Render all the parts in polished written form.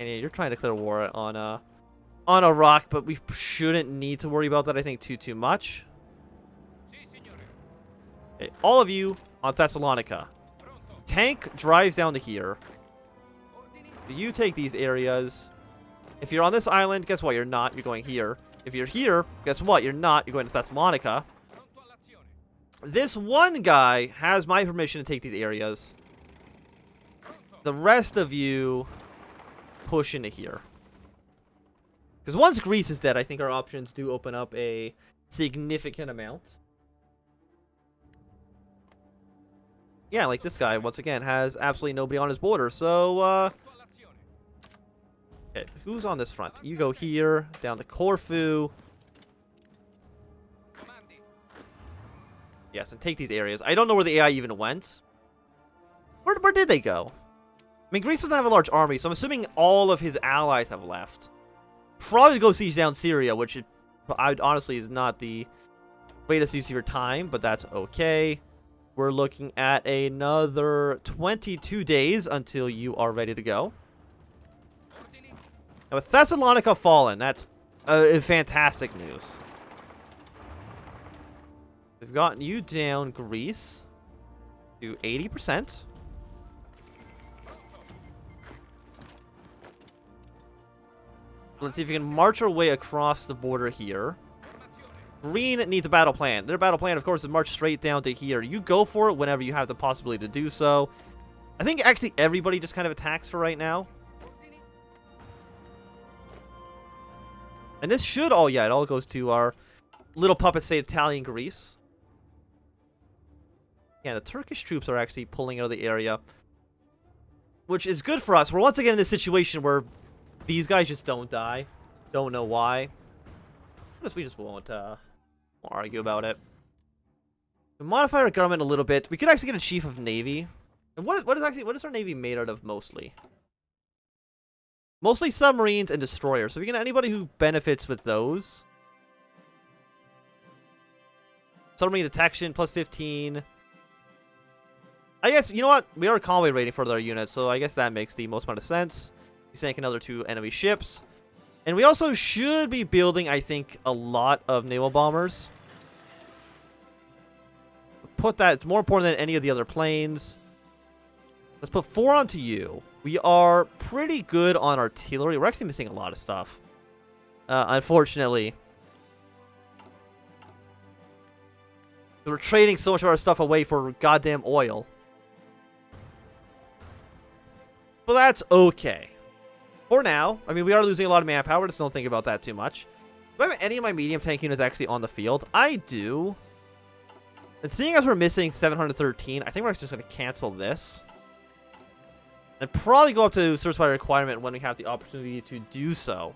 And yeah, you're trying to declare war on Iraq, but we shouldn't need to worry about that, I think, too much. Okay, all of you on Thessalonica. Tank drives down to here. You take these areas. If you're on this island, guess what? You're not. You're going here. If you're here, guess what? You're not. You're going to Thessalonica. This one guy has my permission to take these areas. The rest of you push into here. Because once Greece is dead, I think our options do open up a significant amount. Yeah, like this guy, once again, has absolutely nobody on his border. So, okay, who's on this front? You go here, down to Corfu. Yes, and take these areas. I don't know where the AI even went. Where did they go? I mean, Greece doesn't have a large army, so I'm assuming all of his allies have left. Probably go siege down Syria, which honestly is not the greatest use of your time, but that's okay. We're looking at another 22 days until you are ready to go. Now, with Thessalonica fallen, that's fantastic news. We've gotten you down, Greece, to 80%. Let's see if you can march our way across the border here. Green needs a battle plan. Their battle plan, of course, is march straight down to here. You go for it whenever you have the possibility to do so. I think actually everybody just kind of attacks for right now. And this should all, yeah, it all goes to our little puppet state, Italian Greece. Yeah, the Turkish troops are actually pulling out of the area, which is good for us. We're once again in this situation where these guys just don't die. Don't know why. We just won't argue about it. We modify our government a little bit. We could actually get a chief of navy. And what is our navy made out of mostly? Mostly submarines and destroyers. So if you get anybody who benefits with those. Submarine detection plus 15. I guess, you know what? We are a convoy rating for their units, so I guess that makes the most amount of sense. We sank another 2 enemy ships. And we also should be building, I think, a lot of naval bombers. Put that, it's more important than any of the other planes. Let's put 4 onto you. We are pretty good on artillery. We're actually missing a lot of stuff. Unfortunately. We're trading so much of our stuff away for goddamn oil. But that's okay. For now, I mean, we are losing a lot of manpower. Just don't think about that too much. Do I have any of my medium tank units actually on the field? I do. And seeing as we're missing 713, I think we're actually just going to cancel this. And probably go up to service by requirement when we have the opportunity to do so.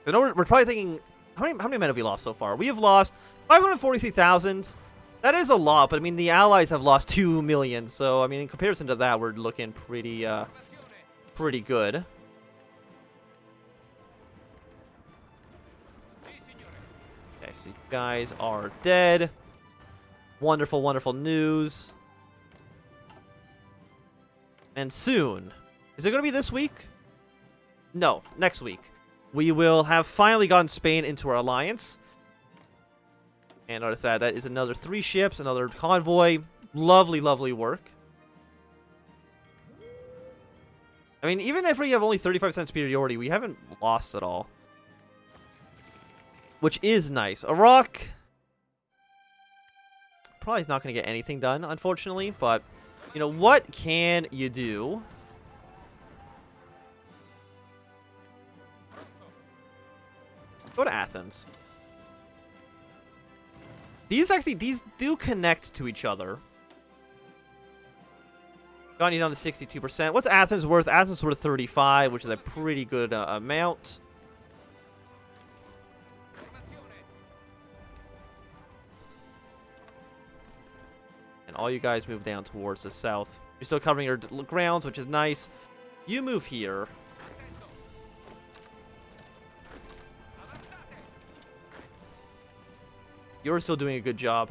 I know we're probably thinking, how many men have we lost so far? We have lost 543,000. That is a lot, but I mean, the allies have lost 2 million, so I mean, in comparison to that, we're looking pretty good. Okay, so you guys are dead. Wonderful, wonderful news. And soon, is it going to be this week? No, next week. We will have finally gotten Spain into our alliance. And notice that is another 3 ships, another convoy. Lovely, lovely work. I mean, even if we have only 35% superiority, we haven't lost at all. Which is nice. Iraq probably is not going to get anything done, unfortunately. But, you know, what can you do? Go to Athens. These do connect to each other. Got you down to 62%. What's Athens worth? Athens worth 35, which is a pretty good amount. And all you guys move down towards the south. You're still covering your grounds, which is nice. You move here. You're still doing a good job.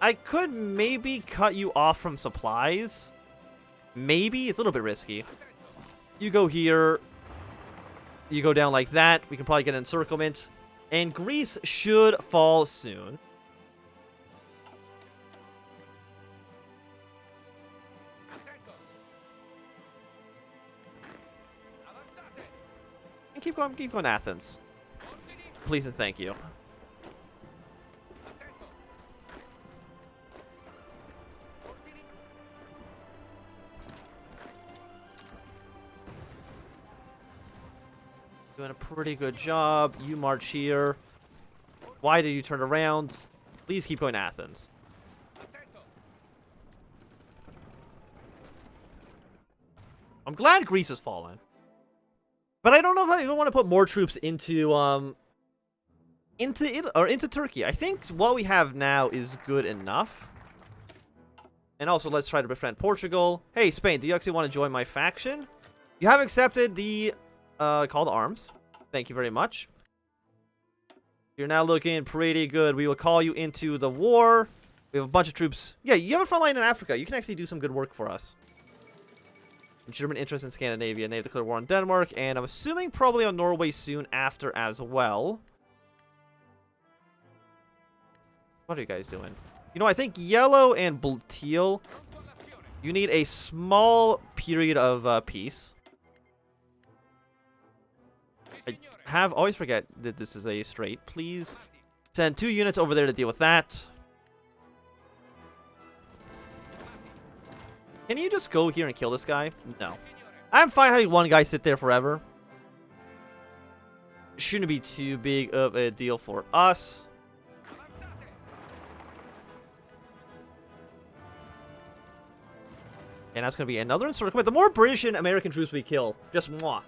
I could maybe cut you off from supplies. Maybe. It's a little bit risky. You go here. You go down like that. We can probably get an encirclement. And Greece should fall soon. And keep going, Athens. Please and thank you. Doing a pretty good job. You march here. Why did you turn around? Please keep going, Athens. I'm glad Greece has fallen. But I don't know if I even want to put more troops into Turkey. I think what we have now is good enough. And also, let's try to befriend Portugal. Hey, Spain, do you actually want to join my faction? You have accepted the call to arms. Thank you very much. You're now looking pretty good. We will call you into the war. We have a bunch of troops. Yeah, you have a front line in Africa. You can actually do some good work for us. German interest in Scandinavia. They have declared war on Denmark. And I'm assuming probably on Norway soon after as well. What are you guys doing? You know, I think yellow and teal, you need a small period of peace. I always forget that this is a straight. Please send 2 units over there to deal with that. Can you just go here and kill this guy? No. I'm fine having one guy sit there forever. Shouldn't be too big of a deal for us. And that's going to be another encirclement. The more British and American troops we kill, just mwah.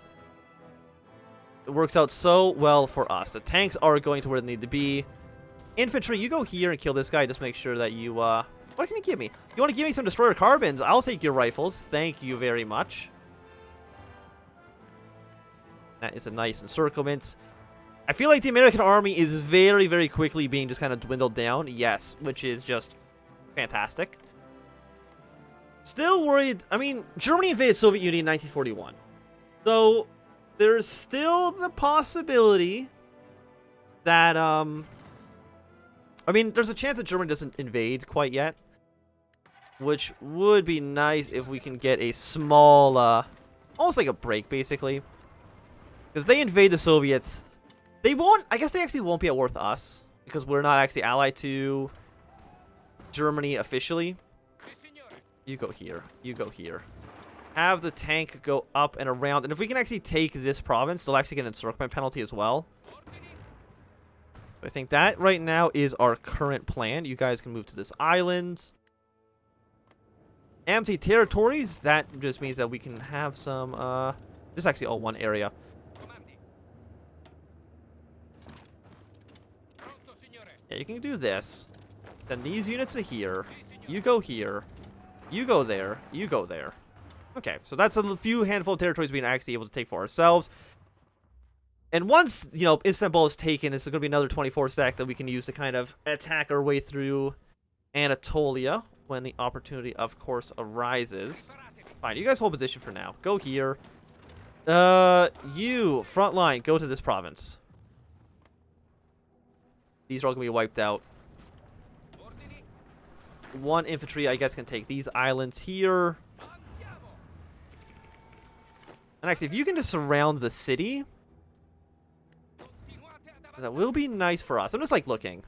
It works out so well for us. The tanks are going to where they need to be. Infantry, you go here and kill this guy. Just make sure that you, what can you give me? You want to give me some destroyer carbines? I'll take your rifles. Thank you very much. That is a nice encirclement. I feel like the American army is very, very quickly being just kind of dwindled down. Yes, which is just fantastic. Still worried. I mean, Germany invaded Soviet Union in 1941. So there's still the possibility that, I mean, there's a chance that Germany doesn't invade quite yet. Which would be nice if we can get a small, almost like a break, basically. Because if they invade the Soviets, they won't, I guess they actually won't be at war with us. Because we're not actually allied to Germany officially. You go here. You go here. Have the tank go up and around. And if we can actually take this province, they'll actually get an encirclement penalty as well. I think that right now is our current plan. You guys can move to this island. Empty territories. That just means that we can have some, this is actually all one area. Yeah, you can do this. Then these units are here. You go here. You go there. You go there. Okay, so that's a few handful of territories we're actually able to take for ourselves. And once, you know, Istanbul is taken, it's going to be another 24 stack that we can use to kind of attack our way through Anatolia when the opportunity, of course, arises. Fine, you guys hold position for now. Go here. You, front line, go to this province. These are all going to be wiped out. One infantry, I guess, can take these islands here. And actually, if you can just surround the city, that will be nice for us. I'm just, like, looking.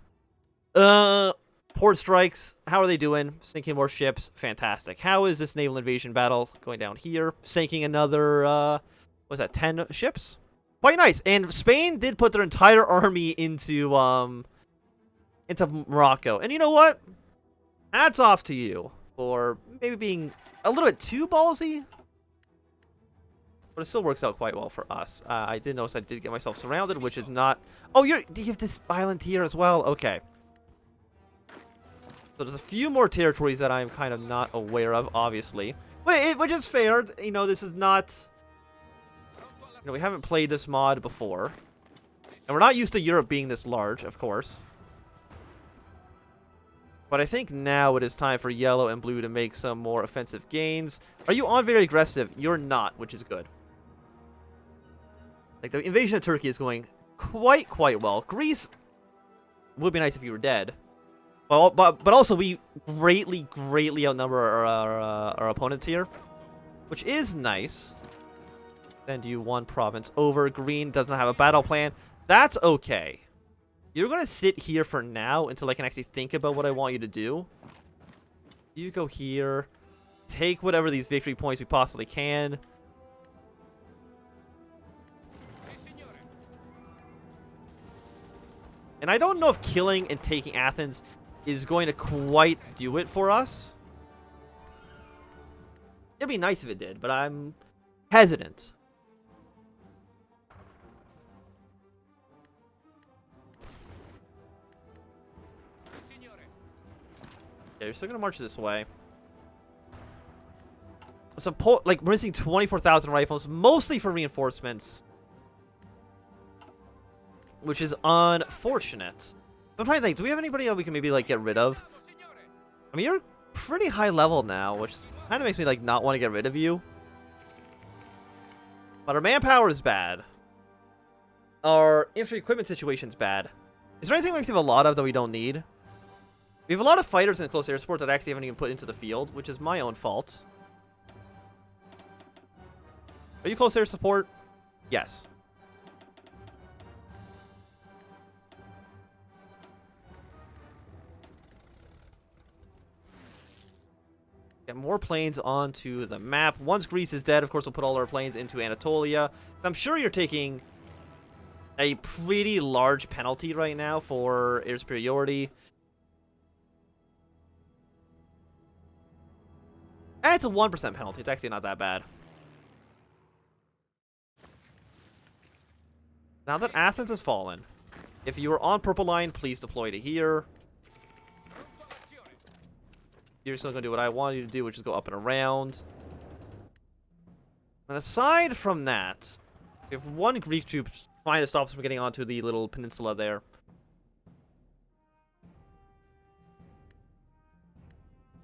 Port strikes. How are they doing? Sinking more ships. Fantastic. How is this naval invasion battle going down here? Sinking another, what was that, 10 ships? Quite nice. And Spain did put their entire army into Morocco. And you know what? Hats off to you for maybe being a little bit too ballsy. But it still works out quite well for us. I did notice I did get myself surrounded, which is not... Oh, you have this island here as well? Okay. So there's a few more territories that I'm kind of not aware of, obviously. Which is fair. You know, this is not... You know, we haven't played this mod before. And we're not used to Europe being this large, of course. But I think now it is time for yellow and blue to make some more offensive gains. Are you on very aggressive? You're not, which is good. Like, the invasion of Turkey is going quite well. Greece would be nice if you were dead. But also, we greatly outnumber our opponents here, which is nice. Send you one province over. Green does not have a battle plan. That's okay. You're going to sit here for now until I can actually think about what I want you to do. You go here. Take whatever these victory points we possibly can. And I don't know if killing and taking Athens is going to quite do it for us. It'd be nice if it did, but I'm hesitant. Yeah, you're still gonna march this way. Support, like, we're missing 24,000 rifles, mostly for reinforcements, which is unfortunate. I'm trying to think, do we have anybody that we can maybe, like, get rid of? I mean, you're pretty high level now, which kind of makes me, like, not want to get rid of you. But our manpower is bad. Our infantry equipment situation's bad. Is there anything we have a lot of that we don't need? We have a lot of fighters in close air support that I actually haven't even put into the field, which is my own fault. Are you close air support? Yes. Get more planes onto the map. Once Greece is dead, of course, we'll put all our planes into Anatolia. I'm sure you're taking a pretty large penalty right now for air superiority. And it's a 1% penalty. It's actually not that bad. Now that Athens has fallen, if you are on purple line, please deploy to here. You're still going to do what I want you to do, which is go up and around. And aside from that, we have one Greek troop trying to stop us from getting onto the little peninsula there.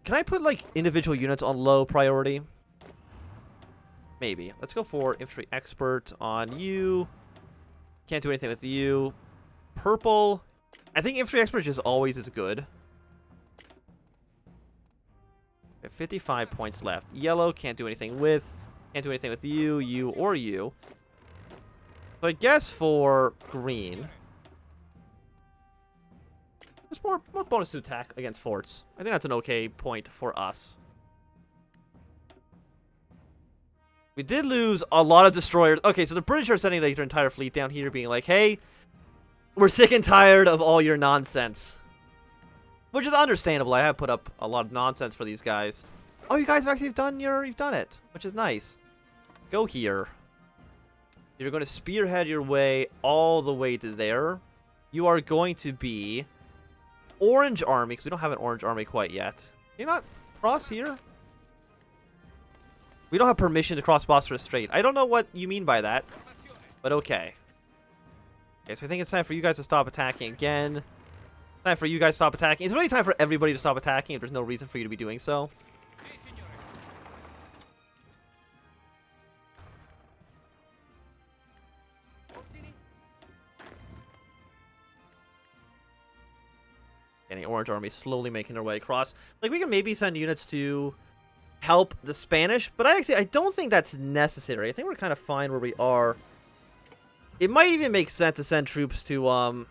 Can I put, like, individual units on low priority? Maybe. Let's go for infantry expert on you. Can't do anything with you. Purple. I think infantry expert just always is good. We have 55 points left. Yellow, can't do anything with. Can't do anything with you, you, or you. So I guess for green, there's more bonus to attack against forts. I think that's an okay point for us. We did lose a lot of destroyers. Okay, so the British are sending like their entire fleet down here, being like, hey, we're sick and tired of all your nonsense. Which is understandable. I have put up a lot of nonsense for these guys. Oh, you guys have actually you've done it, which is nice. Go here. You're going to spearhead your way all the way to there. You are going to be Orange Army, because we don't have an Orange Army quite yet. Can you not cross here? We don't have permission to cross Bosphorus Strait. I don't know what you mean by that, but okay. Okay, so I think it's time for you guys to stop attacking again. Time for you guys to stop attacking. It's really time for everybody to stop attacking if there's no reason for you to be doing so. And the Orange Army slowly making their way across. Like, we can maybe send units to help the Spanish, but I don't think that's necessary. I think we're kind of fine where we are. It might even make sense to send troops to,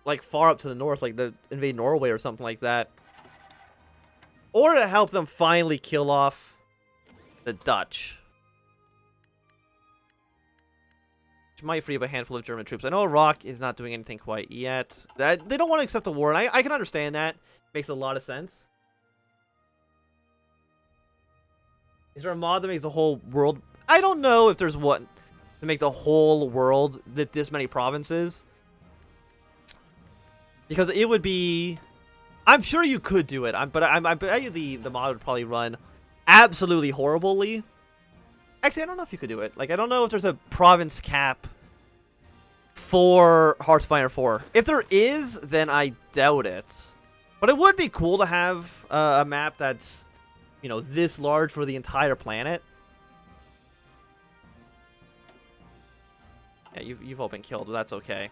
like, far up to the north, like the invade Norway or something like that. Or to help them finally kill off the Dutch. Which might free up a handful of German troops. I know Iraq is not doing anything quite yet. They don't want to accept a war, and I can understand that. Makes a lot of sense. Is there a mod that makes the whole world? I don't know if there's one to make the whole world this many provinces. Because it would be... I'm sure you could do it, but I bet you the mod would probably run absolutely horribly. Actually, I don't know if you could do it. Like, I don't know if there's a province cap for Hearthfire 4. If there is, then I doubt it. But it would be cool to have a map that's, you know, this large for the entire planet. Yeah, you've all been killed, but that's okay.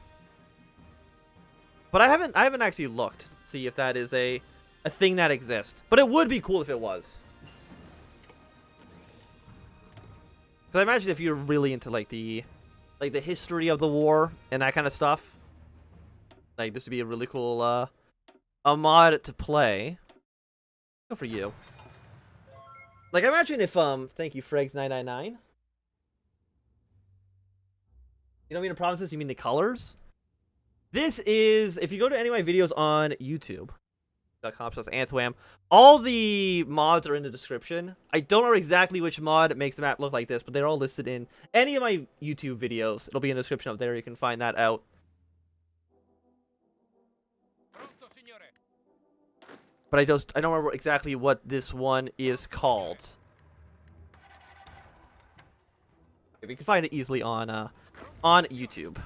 But I haven't actually looked to see if that is a thing that exists. But it would be cool if it was. Because I imagine if you're really into like the history of the war and that kind of stuff, like this would be a really cool a mod to play. Good for you. Like imagine if thank you Fregs999. You don't mean the provinces, you mean the colors? This is, if you go to any of my videos on YouTube.com/Anthwam, all the mods are in the description. I don't know exactly which mod makes the map look like this, but they're all listed in any of my YouTube videos. It'll be in the description up there. You can find that out. But I don't remember exactly what this one is called. We can find it easily on YouTube.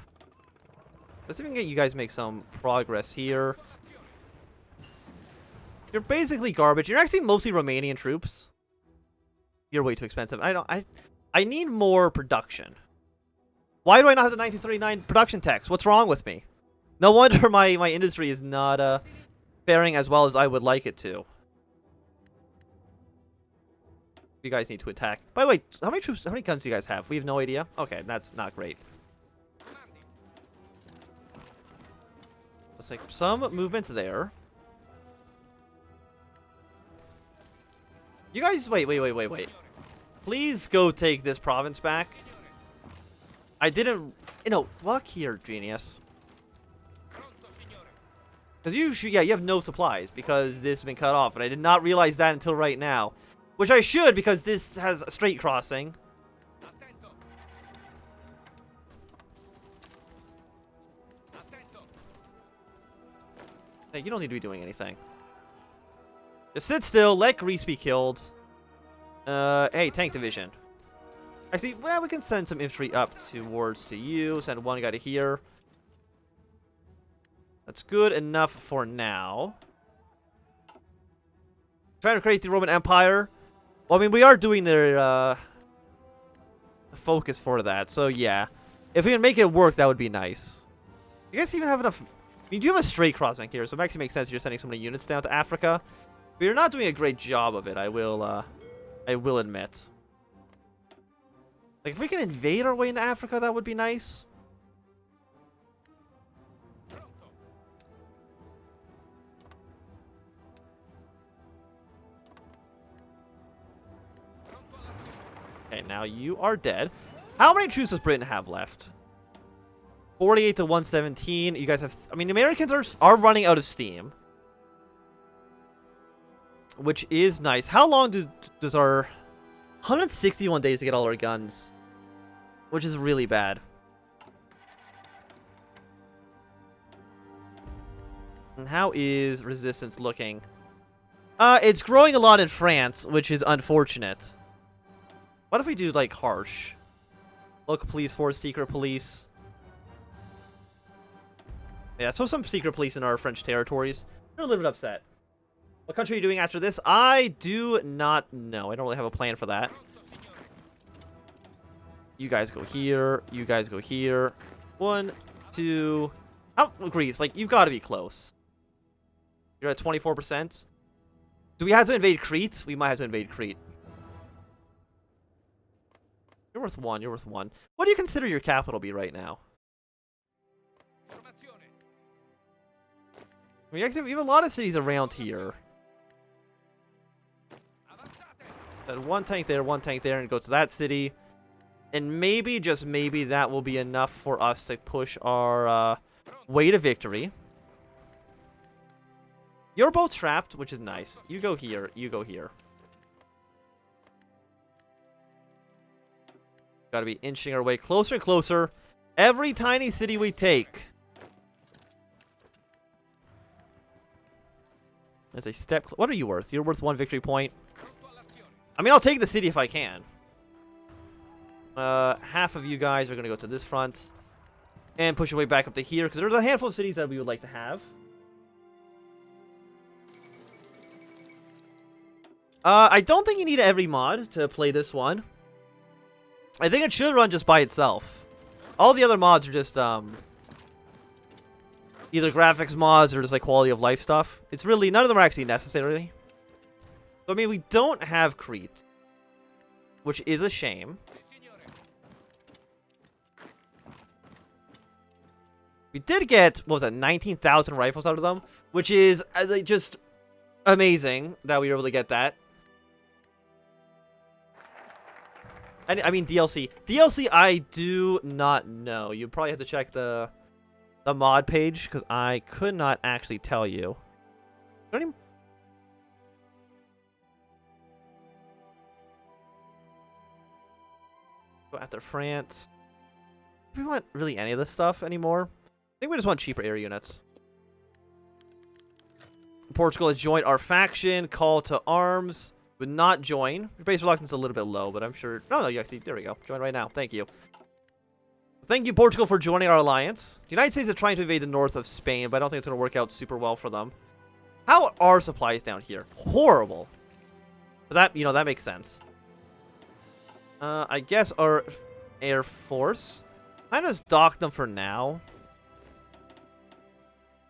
Let's see if we can get you guys make some progress here. You're basically garbage. You're actually mostly Romanian troops. You're way too expensive. I need more production. Why do I not have the 1939 production tax? What's wrong with me? No wonder my industry is not faring as well as I would like it to. You guys need to attack. By the way, how many troops, how many guns do you guys have? We have no idea. Okay, that's not great. Let's take some movements there. You guys, wait. Please go take this province back. I didn't, fuck here, genius. Because you have no supplies because this has been cut off, and I did not realize that until right now. Which I should, because this has a straight crossing. Hey, you don't need to be doing anything. Just sit still, let Greece be killed. Hey, tank division. Actually, well, we can send some infantry up towards to you. Send one guy to here. That's good enough for now. Trying to create the Roman Empire. Well, I mean, we are doing their focus for that, so yeah. If we can make it work, that would be nice. You guys even have enough... I mean, you do have a straight crossing here, so it actually makes sense you're sending so many units down to Africa. But you're not doing a great job of it, I will admit. Like, if we can invade our way into Africa, that would be nice. Okay, now you are dead. How many troops does Britain have left? 48 to 117. You guys have... I mean, the Americans are running out of steam. Which is nice. How long does our... 161 days to get all our guns. Which is really bad. And how is resistance looking? It's growing a lot in France, which is unfortunate. What if we do, like, harsh? Local police force, secret police. Yeah, so some secret police in our French territories. They're a little bit upset. What country are you doing after this? I do not know. I don't really have a plan for that. You guys go here. You guys go here. 1, 2... Oh, Greece. Like, you've got to be close. You're at 24%. Do we have to invade Crete? We might have to invade Crete. You're worth 1. You're worth 1. What do you consider your capital be right now? I mean, actually, we have a lot of cities around here. One tank there, and go to that city. And maybe, just maybe, that will be enough for us to push our way to victory. You're both trapped, which is nice. You go here, you go here. Gotta be inching our way closer and closer. Every tiny city we take. As a step... What are you worth? You're worth 1 victory point. I mean, I'll take the city if I can. Half of you guys are gonna go to this front. And push your way back up to here, because there's a handful of cities that we would like to have. I don't think you need every mod to play this one. I think it should run just by itself. All the other mods are just, either graphics mods or just, like, quality of life stuff. It's really, none of them are actually necessary. So, I mean, we don't have Crete, which is a shame. We did get, what was that, 19,000 rifles out of them, which is like, just amazing that we were able to get that. I mean, DLC. DLC, I do not know. You probably have to check the mod page, because I could not actually tell you. Don't even... Go after France. Do we want really any of this stuff anymore? I think we just want cheaper air units. Portugal has joined our faction. Call to arms. Would not join. Your base reluctance is a little bit low, but I'm sure... No, you actually... There we go. Join right now. Thank you. Thank you, Portugal, for joining our alliance. The United States are trying to invade the north of Spain, but I don't think it's going to work out super well for them. How are supplies down here? Horrible. But that, you know, that makes sense. I guess our Air Force... I just dock them for now.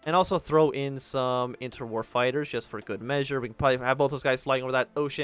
And also throw in some interwar fighters just for good measure. We can probably have both those guys flying over that ocean.